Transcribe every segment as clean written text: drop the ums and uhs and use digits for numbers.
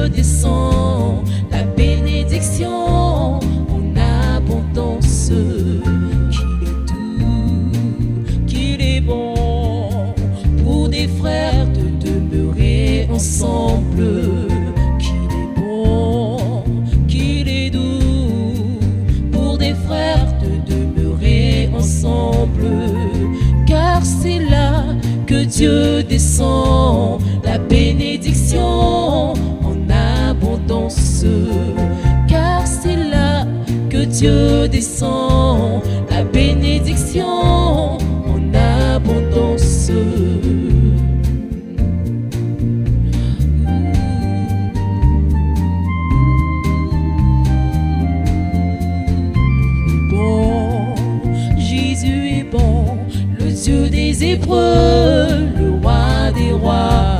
Dieu descend la bénédiction en abondance, qu'il est doux, qu'il est bon pour des frères de demeurer ensemble, qu'il est bon, qu'il est doux pour des frères de demeurer ensemble, car c'est là que Dieu descend la bénédiction en abondance, car c'est là que Dieu descend la bénédiction en abondance. Bon, Jésus est bon, le Dieu des Hébreux, le roi des rois.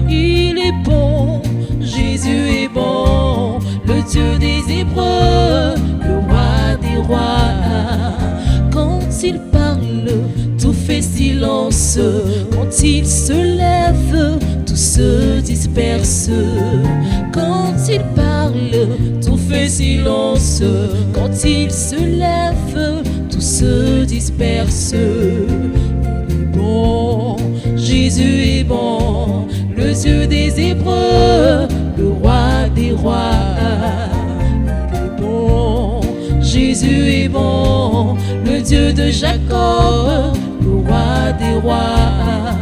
Il est bon, Jésus est bon, le Dieu des Hébreux, le roi des rois. Quand il parle, tout fait silence. Quand il se lève, tout se disperse. Quand il parle, tout fait silence. Quand il se lève, tout se disperse. Il est bon, Jésus est bon, le Dieu des Hébreux, le roi des rois. Il est bon, Jésus est bon, le Dieu de Jacob, le roi des rois.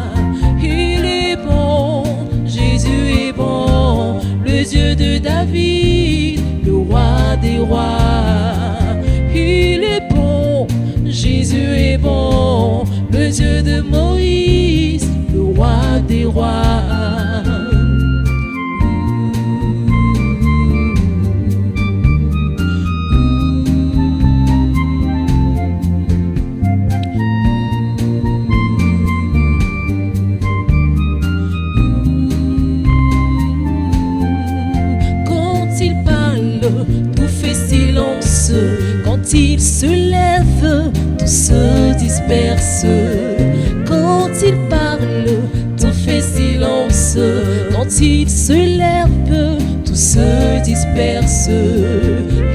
Il est bon, Jésus est bon, le Dieu de David, le roi des rois. Il est bon, Jésus est bon, le Dieu de Moïse, le roi des rois. Quand il parle, tout fait silence. Quand il se lève, tout se disperse. Quand il parle, tout fait silence. Quand il se lève, tout se disperse.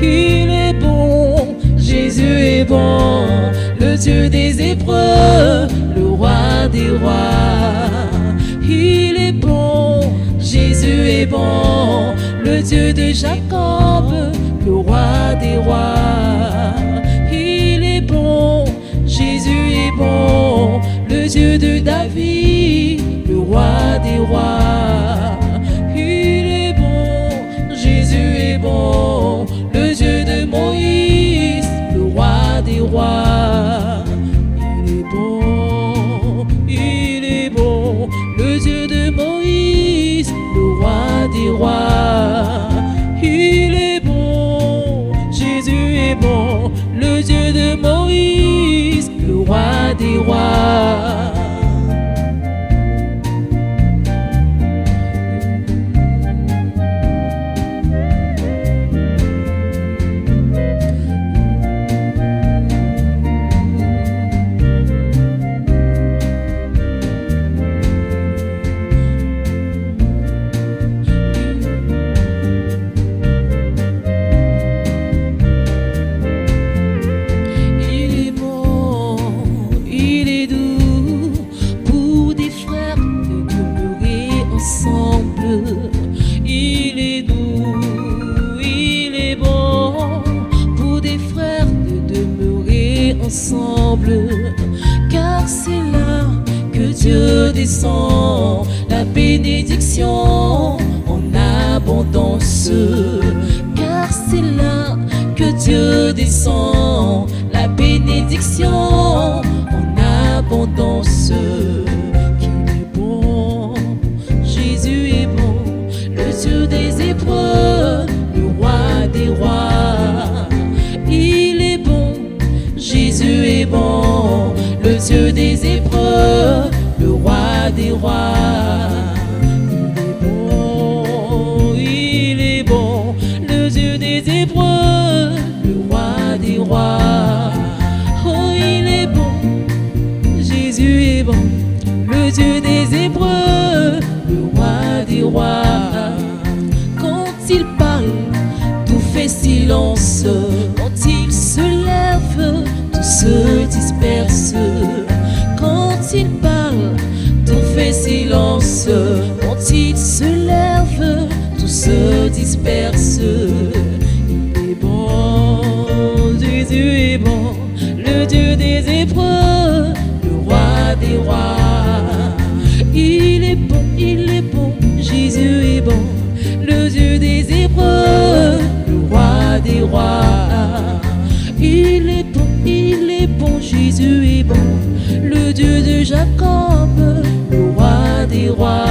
Il est bon, Jésus est bon, le Dieu des Hébreux, le roi des rois. Il est bon, Jésus est bon, le Dieu de Jacob, le roi des rois. Il est bon, Jésus est bon, le Dieu de David, le roi des rois. Il est bon, Jésus est bon, le Dieu de Moïse, le roi des rois. Il est bon, il est bon, le Dieu de Moïse, le roi des rois. Il est bon, Jésus est bon, le Dieu de Moïse, le roi des rois. Il est doux, il est bon pour des frères de demeurer ensemble, car c'est là que Dieu descend la bénédiction en abondance, car c'est là que Dieu descend la bénédiction en abondance. Dieu des Hébreux, le roi des rois. Il est bon, Jésus est bon, le Dieu des Hébreux, le roi des rois. Il est bon, le Dieu des Hébreux, le roi des rois. Oh, il est bon, Jésus est bon, le Dieu des Hébreux, le roi des rois. silence. Quand il se lève, tout se disperse. Quand il parle, tout fait silence. Quand il se lève, tout se disperse. Il est bon, Jésus est bon, le Dieu des épreuves, le roi des rois. Il est bon, Jésus est bon, le Dieu des épreuves, le roi des rois. Il est bon, Jésus est bon, le Dieu de Jacob, le roi des rois.